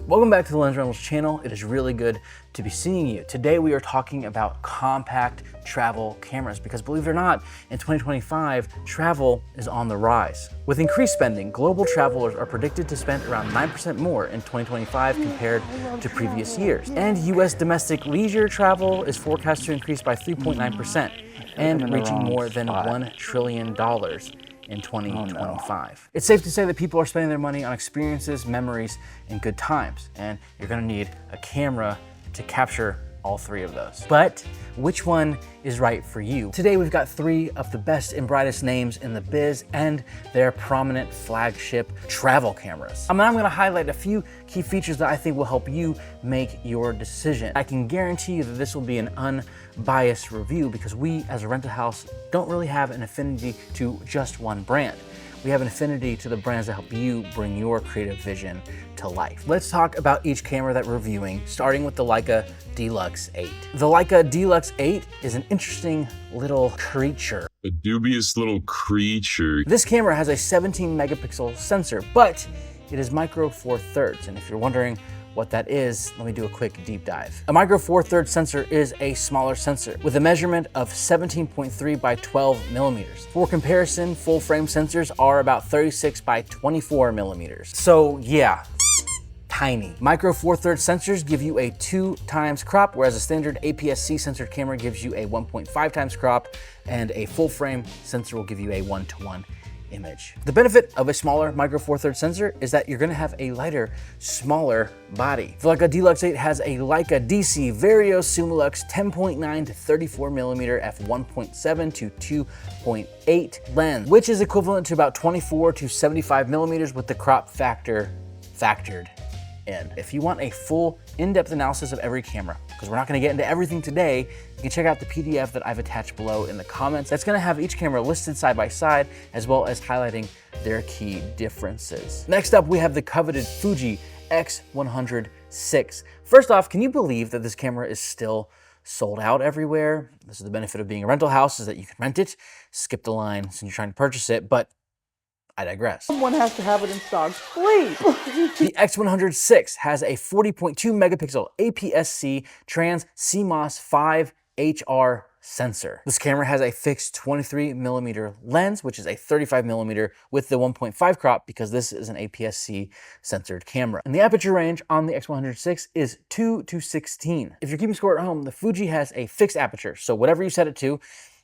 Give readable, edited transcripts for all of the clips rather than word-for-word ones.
Welcome back to the Lens Rentals channel. It is really good to be seeing you. Today we are talking about compact travel cameras because believe it or not, in 2025, travel is on the rise. With increased spending, global travelers are predicted to spend around 9% more in 2025 compared to previous years. And US domestic leisure travel is forecast to increase by 3.9% and reaching more than $1 trillion in 2025. It's safe to say that people are spending their money on experiences, memories, and good times. And you're gonna need a camera to capture all three of those. But which one is right for you? Today we've got three of the best and brightest names in the biz and their prominent flagship travel cameras. I'm gonna highlight a few key features that I think will help you make your decision. I can guarantee you that this will be an unbiased review because we as a rental house don't really have an affinity to just one brand. We have an affinity to the brands that help you bring your creative vision to life. Let's talk about each camera that we're reviewing, starting with the Leica Deluxe 8. The Leica Deluxe 8 is an interesting little creature. A dubious little creature. This camera has a 17 megapixel sensor, but it is micro four thirds. And if you're wondering what that is, let me do a quick deep dive. A micro four thirds sensor is a smaller sensor with a measurement of 17.3 by 12 millimeters. For comparison, full frame sensors are about 36 by 24 millimeters. So yeah, tiny. Micro four thirds sensors give you a 2 times crop, whereas a standard APS-C censored camera gives you a 1.5 times crop, and a full frame sensor will give you a 1:1 image. The benefit of a smaller micro four thirds sensor is that you're gonna have a lighter, smaller body. The Leica Deluxe 8 has a Leica DC Vario Sumilux 10.9 to 34 millimeter f1.7 to 2.8 lens, which is equivalent to about 24 to 75 millimeters with the crop factor factored in. If you want a full in-depth analysis of every camera, because we're not gonna get into everything today, you can check out the PDF that I've attached below in the comments. That's gonna have each camera listed side by side, as well as highlighting their key differences. Next up, we have the coveted Fuji X100VI. First off, can you believe that this camera is still sold out everywhere? This is the benefit of being a rental house, is that you can rent it, skip the line since you're trying to purchase it, but I digress. Someone has to have it in stock, please. The X100VI has a 40.2 megapixel APS-C trans CMOS 5 HR sensor. This camera has a fixed 23 millimeter lens, which is a 35 millimeter with the 1.5 crop because this is an APS-C censored camera. And the aperture range on the X100VI is 2 to 16. If you're keeping score at home, the Fuji has a fixed aperture. So whatever you set it to,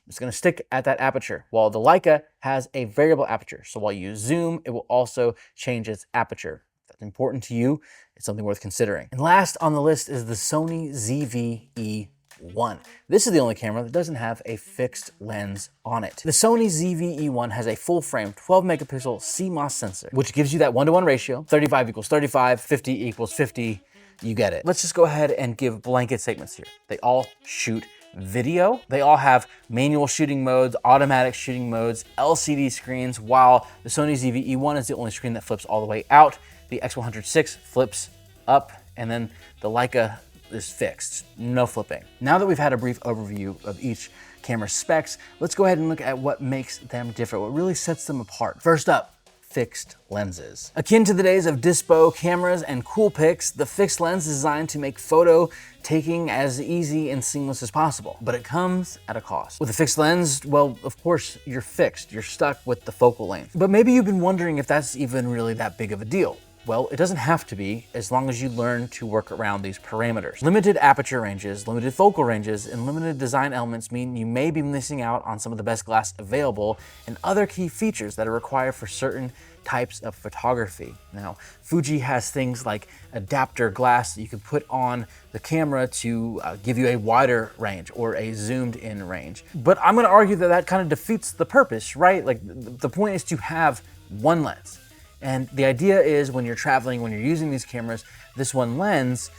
it's gonna stick at that aperture, while the Leica has a variable aperture. So while you zoom, it will also change its aperture. If that's important to you, it's something worth considering. And last on the list is the Sony ZV-E1. This is the only camera that doesn't have a fixed lens on it. The Sony ZV-E1 has a full frame 12 megapixel CMOS sensor, which gives you that 1:1 ratio, 35 equals 35, 50 equals 50, you get it. Let's just go ahead and give blanket statements here. They all shoot video. They all have manual shooting modes, automatic shooting modes, LCD screens, while the Sony ZV-E1 is the only screen that flips all the way out. The X100VI flips up, and then the Leica is fixed, no flipping. Now that we've had a brief overview of each camera specs, let's go ahead and look at what makes them different, what really sets them apart. First up, fixed lenses. Akin to the days of dispo cameras and Coolpix, the fixed lens is designed to make photo taking as easy and seamless as possible, but it comes at a cost. With a fixed lens, well, of course, you're fixed. You're stuck with the focal length. But maybe you've been wondering if that's even really that big of a deal. Well, it doesn't have to be, as long as you learn to work around these parameters. Limited aperture ranges, limited focal ranges, and limited design elements mean you may be missing out on some of the best glass available and other key features that are required for certain types of photography. Now, Fuji has things like adapter glass that you can put on the camera to give you a wider range or a zoomed in range. But I'm gonna argue that that kind of defeats the purpose, right? Like the point is to have one lens. And the idea is when you're traveling, when you're using these cameras, this one lens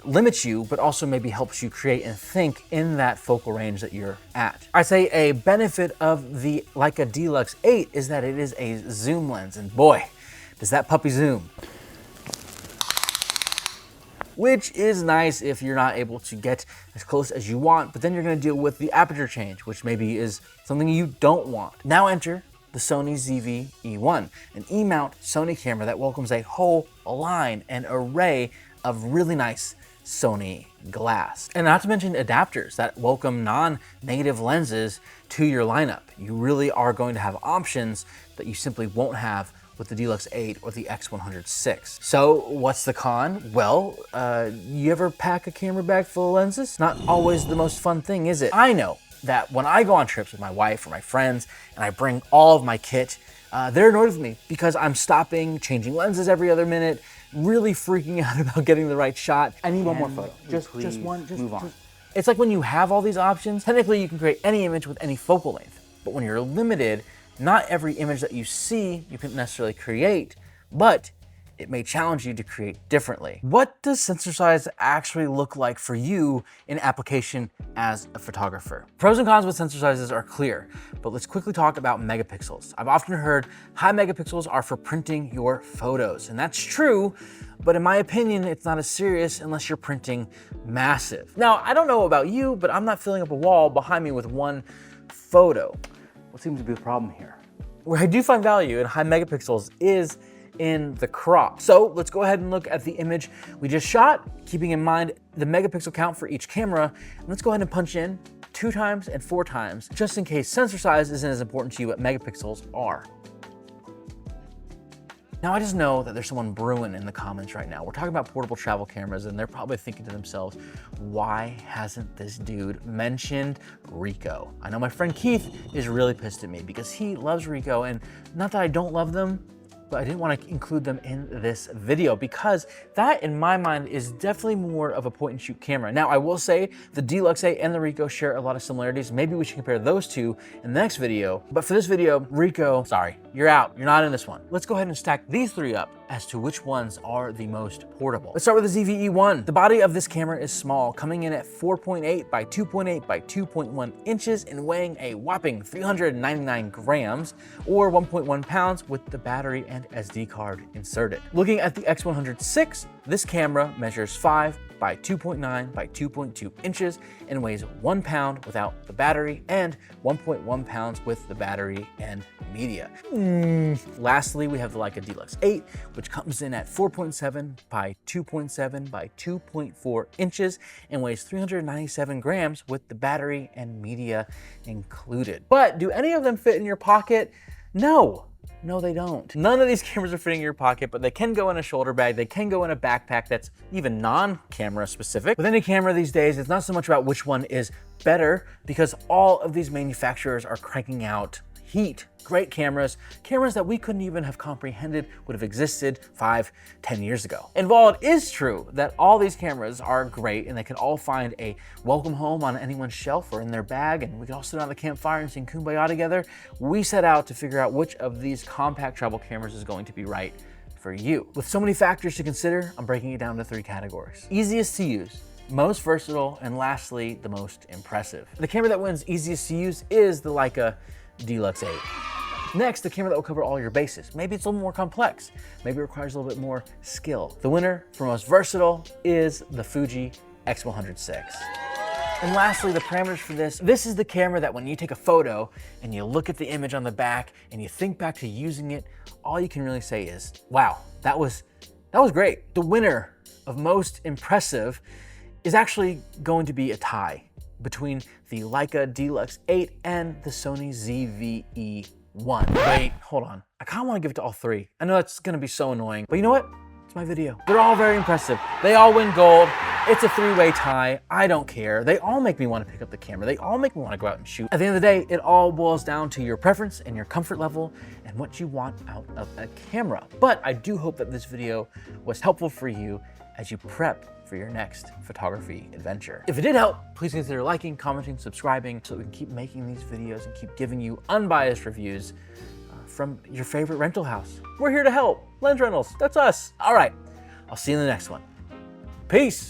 limits you, but also maybe helps you create and think in that focal range that you're at. I'd say a benefit of the Leica Deluxe 8 is that it is a zoom lens, and boy, does that puppy zoom. Which is nice if you're not able to get as close as you want, but then you're gonna deal with the aperture change, which maybe is something you don't want. Now enter the Sony ZV-E1, an E-mount Sony camera that welcomes a whole line and array of really nice Sony glass. And not to mention adapters that welcome non-negative lenses to your lineup. You really are going to have options that you simply won't have with the Deluxe 8 or the X100VI. So what's the con? Well, you ever pack a camera bag full of lenses? Not always the most fun thing, is it? I know that when I go on trips with my wife or my friends and I bring all of my kit, they're annoyed with me because I'm stopping, changing lenses every other minute, really freaking out about getting the right shot. I need one more photo. Just one, move on. It's like when you have all these options, technically you can create any image with any focal length. But when you're limited, not every image that you see you can necessarily create, but it may challenge you to create differently. What does sensor size actually look like for you in application as a photographer? Pros and cons with sensor sizes are clear, but let's quickly talk about megapixels. I've often heard high megapixels are for printing your photos, and that's true, but in my opinion, it's not as serious unless you're printing massive. Now, I don't know about you, but I'm not filling up a wall behind me with one photo. What seems to be the problem here? Where I do find value in high megapixels is in the crop. So let's go ahead and look at the image we just shot, keeping in mind the megapixel count for each camera. And let's go ahead and punch in 2 times and 4 times, just in case sensor size isn't as important to you, but megapixels are. Now I just know that there's someone brewing in the comments right now. We're talking about portable travel cameras and they're probably thinking to themselves, why hasn't this dude mentioned Ricoh? I know my friend Keith is really pissed at me because he loves Ricoh, and not that I don't love them, but I didn't want to include them in this video because that, in my mind, is definitely more of a point and shoot camera. Now, I will say the Deluxe 8 and the Ricoh share a lot of similarities. Maybe we should compare those two in the next video. But for this video, Ricoh, sorry, you're out. You're not in this one. Let's go ahead and stack these 3 up as to which ones are the most portable. Let's start with the ZV-E1. The body of this camera is small, coming in at 4.8 by 2.8 by 2.1 inches and weighing a whopping 399 grams or 1.1 pounds with the battery and SD card inserted. Looking at the X100VI, this camera measures 5 by 2.9 by 2.2 inches and weighs 1 pound without the battery and 1.1 pounds with the battery and media. Lastly, we have the Leica Deluxe 8, which comes in at 4.7 by 2.7 by 2.4 inches and weighs 397 grams with the battery and media included. But do any of them fit in your pocket? No. No, they don't. None of these cameras are fitting in your pocket, but they can go in a shoulder bag. They can go in a backpack that's even non-camera specific. With any camera these days, it's not so much about which one is better because all of these manufacturers are cranking out great cameras that we couldn't even have comprehended would have existed 5, 10 years ago. And while it is true that all these cameras are great and they can all find a welcome home on anyone's shelf or in their bag, and we can all sit around the campfire and sing Kumbaya together, we set out to figure out which of these compact travel cameras is going to be right for you. With so many factors to consider, I'm breaking it down to 3 categories. Easiest to use, most versatile, and lastly, the most impressive. The camera that wins easiest to use is the Leica Deluxe 8. Next, the camera that will cover all your bases. Maybe it's a little more complex. Maybe it requires a little bit more skill. The winner for most versatile is the Fuji X100VI. And lastly, the parameters for this is the camera that when you take a photo and you look at the image on the back and you think back to using it, all you can really say is, wow, that was great. The winner of most impressive is actually going to be a tie between the Leica Deluxe 8 and the Sony ZV-E1. Wait, hold on. I kind of want to give it to all 3. I know that's going to be so annoying, but you know what? It's my video. They're all very impressive. They all win gold. It's a 3-way tie. I don't care. They all make me want to pick up the camera. They all make me want to go out and shoot. At the end of the day, it all boils down to your preference and your comfort level and what you want out of a camera. But I do hope that this video was helpful for you as you prep for your next photography adventure. If it did help, please consider liking, commenting, subscribing so we can keep making these videos and keep giving you unbiased reviews from your favorite rental house. We're here to help. Lens Rentals, that's us. All right, I'll see you in the next one. Peace.